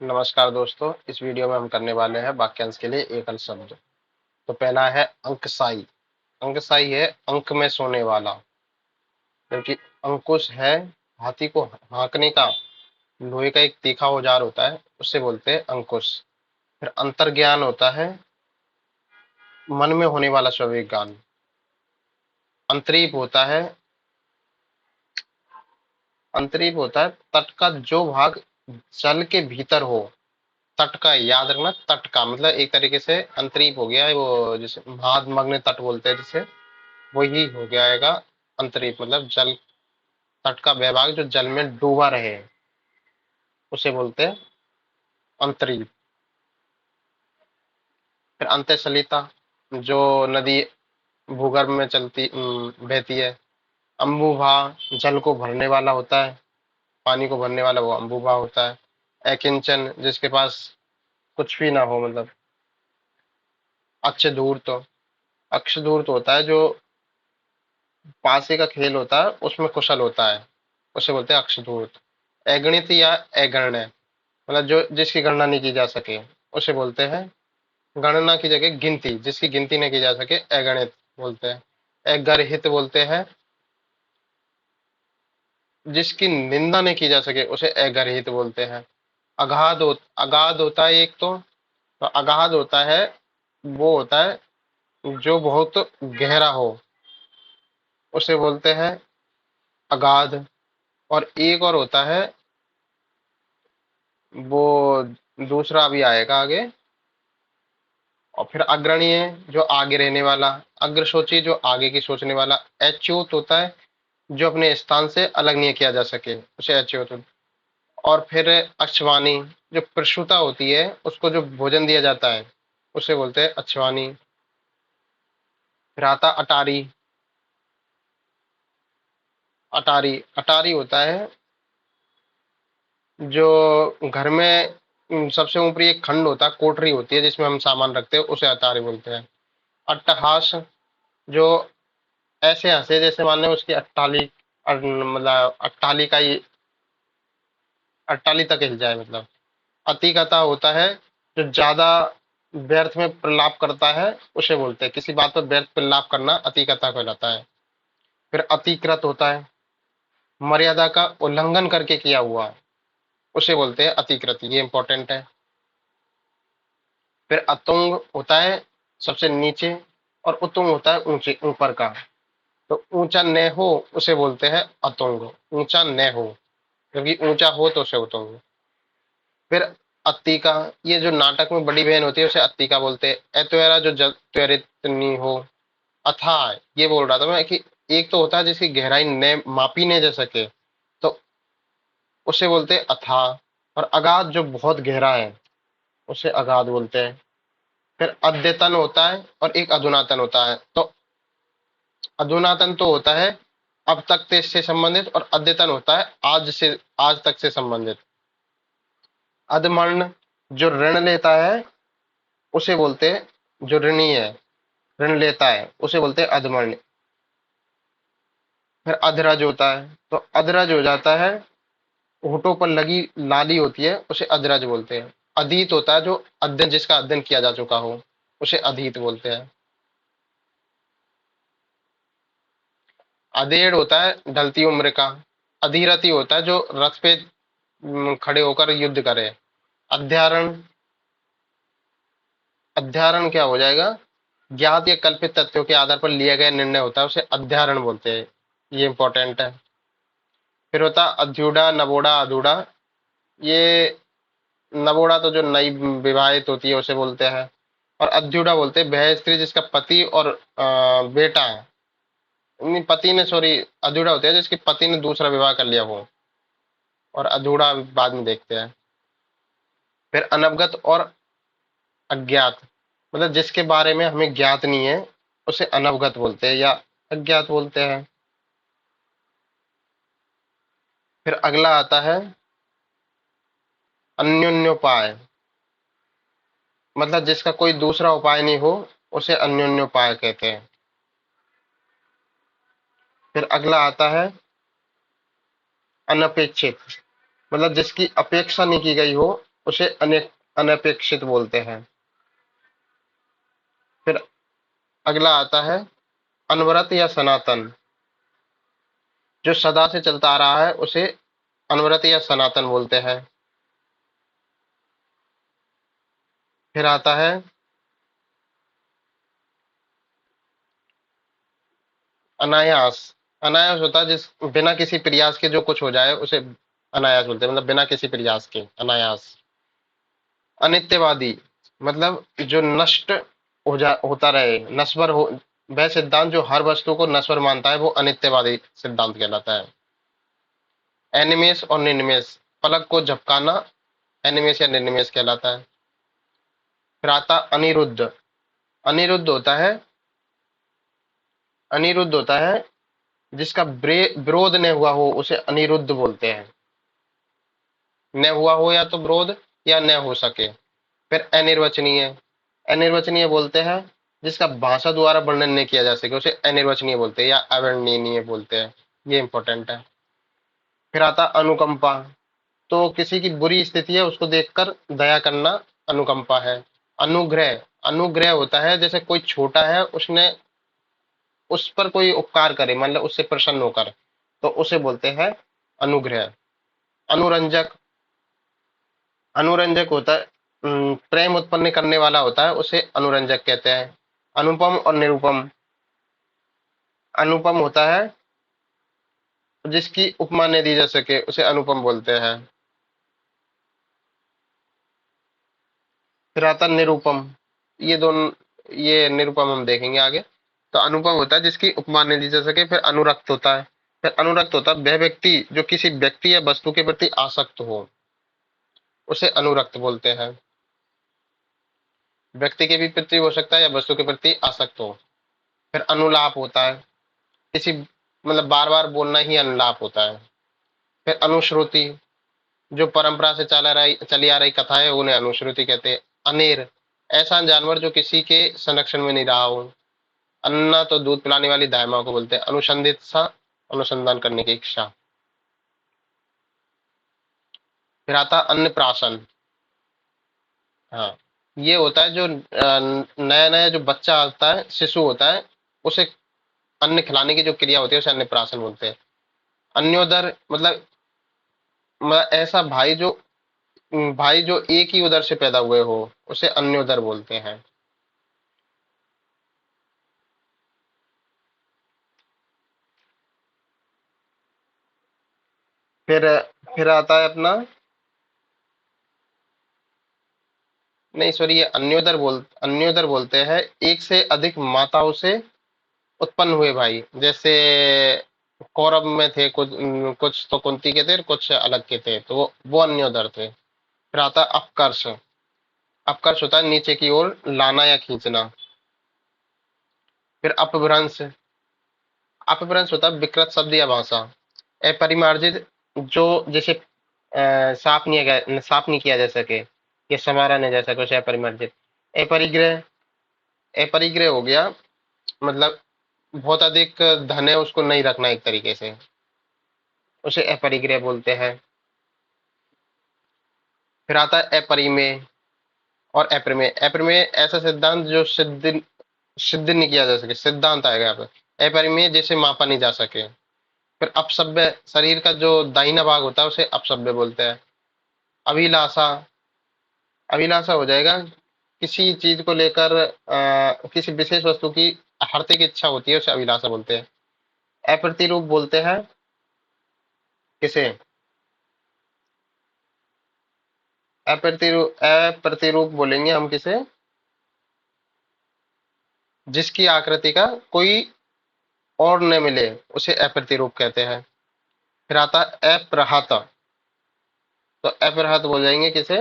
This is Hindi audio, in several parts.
नमस्कार दोस्तों, इस वीडियो में हम करने वाले हैं वाक्यांश के लिए एकल शब्द। तो पहला है अंकसाई। अंकसाई है अंक में सोने वाला। क्योंकि अंकुश है हाथी को हाँकने का लोहे का एक तीखा औजार होता है, उससे बोलते हैं अंकुश। फिर अंतर्ज्ञान होता है मन में होने वाला स्वाभाविक ज्ञान। अंतरीप होता है अंतरीप होता है तट का जो भाग जल के भीतर हो। तट का याद रखना, तट का मतलब एक तरीके से अंतरीप हो गया है वो, जिसे महामग्न तट बोलते हैं, जिसे वही हो जाएगा अंतरीप। मतलब जल, तट का वह भाग जो जल में डूबा रहे, उसे बोलते हैं अंतरीप। फिर अंत्यसलिता, जो नदी भूगर्भ में चलती बहती है। अम्बुभा, जल को भरने वाला होता है, पानी को भरने वाला वो अम्बुभा होता है। अकिंचन, जिसके पास कुछ भी ना हो, मतलब। अक्षधूर्त, अक्षधूर्त होता है जो पासे का खेल होता है उसमें कुशल होता है, उसे बोलते हैं अक्षधूर्त। अगणित या अगण्य, मतलब जो जिसकी गणना नहीं की जा सके, उसे बोलते हैं गणना की जगह गिनती, जिसकी गिनती नहीं की जा सके अगणित बोलते हैं। अगर्हित बोलते हैं जिसकी निंदा नहीं की जा सके, उसे अगर्हित बोलते हैं। अगाध होता है एक तो अगाध होता है वो होता है जो बहुत गहरा हो, उसे बोलते हैं अगाध। और एक और होता है वो, दूसरा भी आएगा आगे। और फिर अग्रणीय, जो आगे रहने वाला। अग्रसोची, जो आगे की सोचने वाला। अच्युत होता है जो अपने स्थान से अलग नहीं किया जा सके, उसे अच्युत। और फिर अक्षवानी, जो प्रसूता होती है उसको जो भोजन दिया जाता है, उसे बोलते हैं अक्षवानी। फिर आता अटारी। अटारी अटारी होता है जो घर में सबसे ऊपरी एक खंड होता है, कोठरी होती है जिसमें हम सामान रखते हैं, उसे अटारी बोलते हैं। अट्टहास, जो ऐसे हंसे जैसे मान लें उसकी अट्टाली, मतलब अट्टाली का ही, अट्टाली तक हिल जाए, मतलब। अतिकथा होता है जो ज्यादा व्यर्थ में प्रलाप करता है, उसे बोलते हैं, किसी बात पर व्यर्थ प्रलाप करना अतिकथा कहलाता है। फिर अतिकृत होता है मर्यादा का उल्लंघन करके किया हुआ, उसे बोलते हैं अतिकृत, ये इंपॉर्टेंट है। फिर अतुंग होता है सबसे नीचे, और उतुंग होता है ऊंचे ऊपर का। तो ऊंचा न हो उसे बोलते हैं अतुंग, ऊंचा न हो, क्योंकि ऊंचा हो तो उसे उतुंग। फिर अत्तिका, ये जो नाटक में बड़ी बहन होती है उसे अत्तिका बोलते हैं। अत्वरा, जो त्वरित नहीं हो। अथाह, ये बोल रहा था मैं कि एक तो होता है जिसकी गहराई न मापी नहीं जा सके, तो उसे बोलते हैं अथाह। और अगाध, जो बहुत गहरा है, उसे अगाध बोलते हैं। फिर अद्यतन होता है और एक अधुनातन होता है। तो अधुनातन तो होता है अब तक से संबंधित, और अद्यतन होता है आज तक से संबंधित। अधमर्ण, जो ऋण लेता है उसे बोलते हैं, जो ऋणी है, ऋण लेता है, उसे बोलते हैं अधमर्ण। फिर अधरज होता है, तो अधरज हो जाता है, होठों पर लगी लाली होती है, उसे अधरज बोलते हैं। अधीत होता है जो अध्ययन, जिसका अध्ययन किया जा चुका हो, उसे अधीत बोलते हैं। अधेड़ होता है ढलती उम्र का। अधीरथी होता है जो रथ पे खड़े होकर युद्ध करे। अध्यारण, अध्यारण क्या हो जाएगा, ज्ञात या कल्पित तथ्यों के आधार पर लिया गया निर्णय होता है, उसे अध्यारण बोलते हैं, ये इंपॉर्टेंट है। फिर होता अध्युड़ा, नवोड़ा, अधूड़ा। ये नवोड़ा तो जो नई विवाहित होती है उसे बोलते हैं। और अध्युड़ा बोलते हैं वह स्त्री जिसका पति और बेटा, नहीं पति ने, सॉरी, अधूरा होता है जिसके पति ने दूसरा विवाह कर लिया हो। और अधूरा बाद में देखते हैं। फिर अनवगत और अज्ञात, मतलब जिसके बारे में हमें ज्ञात नहीं है, उसे अनवगत बोलते हैं या अज्ञात बोलते हैं। फिर अगला आता है अन्योन्योपाय, मतलब जिसका कोई दूसरा उपाय नहीं हो, उसे अन्योन्योपाय कहते हैं। फिर अगला आता है अनपेक्षित, मतलब जिसकी अपेक्षा नहीं की गई हो, उसे अनपेक्षित बोलते हैं। फिर अगला आता है अनवरत या सनातन। जो सदा से चलता आ रहा है उसे अनवरत या सनातन बोलते हैं। फिर आता है अनायास। अनायास होता है जिस बिना किसी प्रयास के जो कुछ हो जाए उसे अनायास बोलते हैं, मतलब बिना किसी प्रयास के, अनायास। अनित्यवादी मतलब जो नष्ट होता रहे, नश्वर हो, वह सिद्धांत जो हर वस्तु को नश्वर मानता है वो अनित्यवादी सिद्धांत कहलाता है। एनिमेस और निनिमेस, पलक को झपकाना एनिमेस या निनिमेस कहलाता है। फिर आता अनिरुद्ध। अनिरुद्ध होता है अनिरुद्ध होता है जिसका विरोध न हुआ हो उसे अनिरुद्ध बोलते हैं। न हुआ हो या तो विरोध, या न हो सके। फिर अनिर्वचनीय। अनिर्वचनीय बोलते हैं जिसका भाषा द्वारा वर्णन नहीं किया जा सके उसे अनिर्वचनीय बोलते हैं या अवर्णनीय बोलते हैं। ये इंपॉर्टेंट है। फिर आता अनुकंपा। तो किसी की बुरी स्थिति है उसको देखकर दया करना अनुकंपा है। अनुग्रह। अनुग्रह होता है जैसे कोई छोटा है, उसने उस पर कोई उपकार करे, मतलब उससे प्रसन्न होकर, तो उसे बोलते हैं अनुग्रह। अनुरंजक। अनुरंजक होता है प्रेम उत्पन्न करने वाला होता है, उसे अनुरंजक कहते हैं। अनुपम और निरुपम। अनुपम होता है जिसकी उपमा नहीं दी जा सके उसे अनुपम बोलते हैं। फिर आता निरुपम। ये दोनों, ये निरुपम हम देखेंगे आगे। तो अनुपम होता है जिसकी उपमा नहीं दी जा सके। फिर अनुरक्त होता है। फिर अनुरक्त होता है वह व्यक्ति जो किसी व्यक्ति या वस्तु के प्रति आसक्त हो, उसे अनुरक्त बोलते हैं। व्यक्ति के भी प्रति हो सकता है या वस्तु के प्रति आसक्त हो। फिर अनुलाप होता है, किसी मतलब बार बार बोलना ही अनुलाप होता है। फिर अनुश्रुति, जो परंपरा से चली आ रही कथा है उन्हें अनुश्रुति कहते हैं। अनेर, ऐसा जानवर जो किसी के संरक्षण में नहीं रहा हो। अन्ना तो दूध पिलाने वाली दाई माँ को बोलते हैं। अनुसंधित्सा, अनुसंधान करने की इच्छा। फिर आता अन्नप्राशन। हाँ, ये होता है जो नया नया जो बच्चा आता है, शिशु होता है, उसे अन्न खिलाने की जो क्रिया होती है उसे अन्नप्राशन बोलते हैं। अन्योदर मतलब ऐसा भाई जो एक ही उदर से पैदा हुए हो उसे अन्योदर बोलते हैं। फिर फिर आता है अपना, नहीं सॉरी, ये अन्योदर बोलते हैं एक से अधिक माताओं से उत्पन्न हुए भाई। जैसे कौरव में थे कुछ, कुछ तो कुंती के थे, कुछ अलग के थे, तो वो अन्योदर थे। फिर आता है अपकर्ष। अपकर्ष होता है नीचे की ओर लाना या खींचना। फिर अपभ्रंश। अपभ्रंश होता है विकृत शब्द या भाषा। अपरिमार्जित, जो जैसे साफ नहीं किया जा सके या संवारा नहीं जा सके उसे अपरिमार्जित। अपरिग्रह। अपरिग्रह हो गया मतलब बहुत अधिक धन है उसको नहीं रखना एक तरीके से, उसे अपरिग्रह बोलते हैं। फिर आता है अपरिमेय और अप्रमेय। अप्रमेय ऐसा सिद्धांत जो सिद्ध नहीं किया जा सके, सिद्धांत आएगा यहाँ पे। अपरिमेय जैसे मापा नहीं जा सके। फिर अपसभ्य, शरीर का जो दाहिना भाग होता है उसे अपसभ्य बोलते हैं। अभिलाषा। अभिलाषा हो जाएगा किसी चीज को लेकर किसी विशेष वस्तु की हरते की इच्छा होती है उसे अभिलाषा बोलते हैं। अप्रतिरूप बोलते हैं किसे? अप्रतिरूप बोलेंगे हम किसे? जिसकी आकृति का कोई और न मिले उसे अप्रतिरूप कहते हैं। फिर आता है अप्रहत। तो अप्रहत बोल जाएंगे किसे?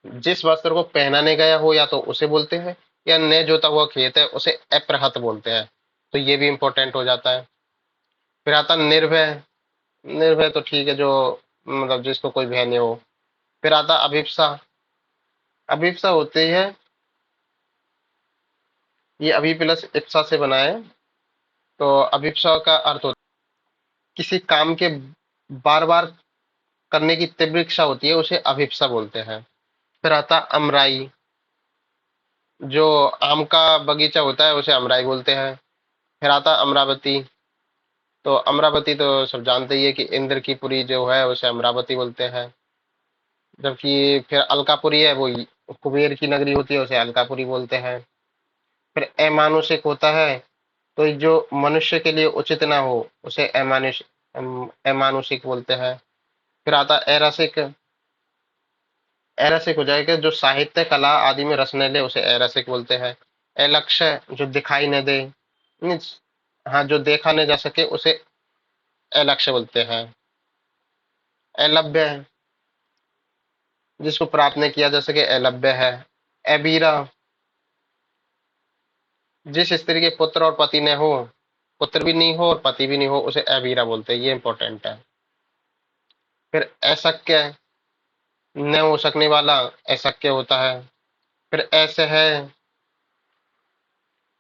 जिस वस्त्र को पहना नहीं गया हो या तो उसे बोलते हैं, या न जोता हुआ खेत है उसे अप्रहत बोलते हैं। तो ये भी इंपॉर्टेंट हो जाता है। फिर आता निर्भय। निर्भय तो ठीक है, जो मतलब जिसको कोई भय नहीं हो। फिर आता अभिप्सा। अभिप्सा होती है, ये अभी प्लस इप्सा से बना है। तो अभिप्सा का अर्थ होता है किसी काम के बार बार करने की तीव्र इच्छा होती है उसे अभिप्सा बोलते हैं। फिर आता अमराई, जो आम का बगीचा होता है उसे अमराई बोलते हैं। फिर आता अमरावती, तो अमरावती तो सब जानते ही है कि इंद्र की पुरी जो है उसे अमरावती बोलते हैं। जबकि फिर अलकापुरी है वो कुबेर की नगरी होती है उसे अलकापुरी बोलते हैं। फिर अमानुषिक होता है, तो जो मनुष्य के लिए उचित ना हो उसे अमानुषिक बोलते हैं। फिर आता ऐरसिक, ऐरसिक हो जाएगा जो साहित्य कला आदि में रस न ले उसे ऐरसिक बोलते हैं। अलक्ष्य जो दिखाई न दे, मीन्स हाँ जो देखा न जा सके उसे अलक्ष्य बोलते हैं। अलभ्य जिसको प्राप्त नहीं किया जा सके अलभ्य है। अबीरा जिस स्त्री के पुत्र और पति न हो, पुत्र भी नहीं हो और पति भी नहीं हो उसे अबीरा बोलते हैं, ये इंपॉर्टेंट है। फिर अशक्य न हो सकने वाला अशक्य होता है। फिर ऐसे है,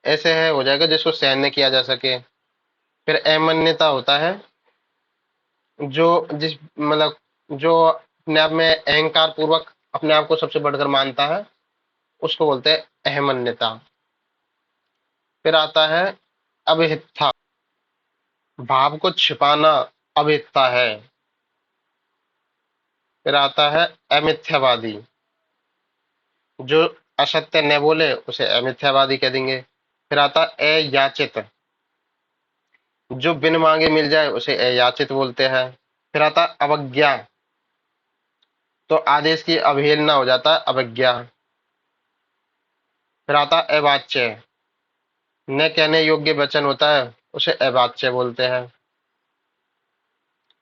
ऐसे है हो जाएगा जिसको सहन नहीं किया जा सके। फिर अमान्यता होता है जो जिस मतलब जो अपने आप में अहंकार पूर्वक अपने आप को सबसे बढ़कर मानता है उसको बोलते हैं अहमन्यता। फिर आता है अभिहिता, भाव को छिपाना अभिहिता है। फिर आता है अमिथ्यावादी, जो असत्य न बोले उसे अमिथ्यावादी कह देंगे। फिर आता अयाचित, जो बिन मांगे मिल जाए उसे अयाचित बोलते हैं। फिर आता अवज्ञा, तो आदेश की अवहेलना हो जाता है अवज्ञा। फिर आता अवाच्य, न कहने योग्य वचन होता है उसे अवाच्य बोलते हैं।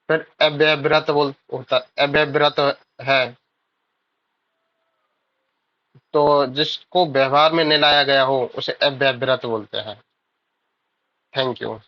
फिर अव्यवृत बोल होता, अव्यवृत है तो जिसको व्यवहार में नहीं लाया गया हो उसे अव्यवृत बोलते हैं। Thank you.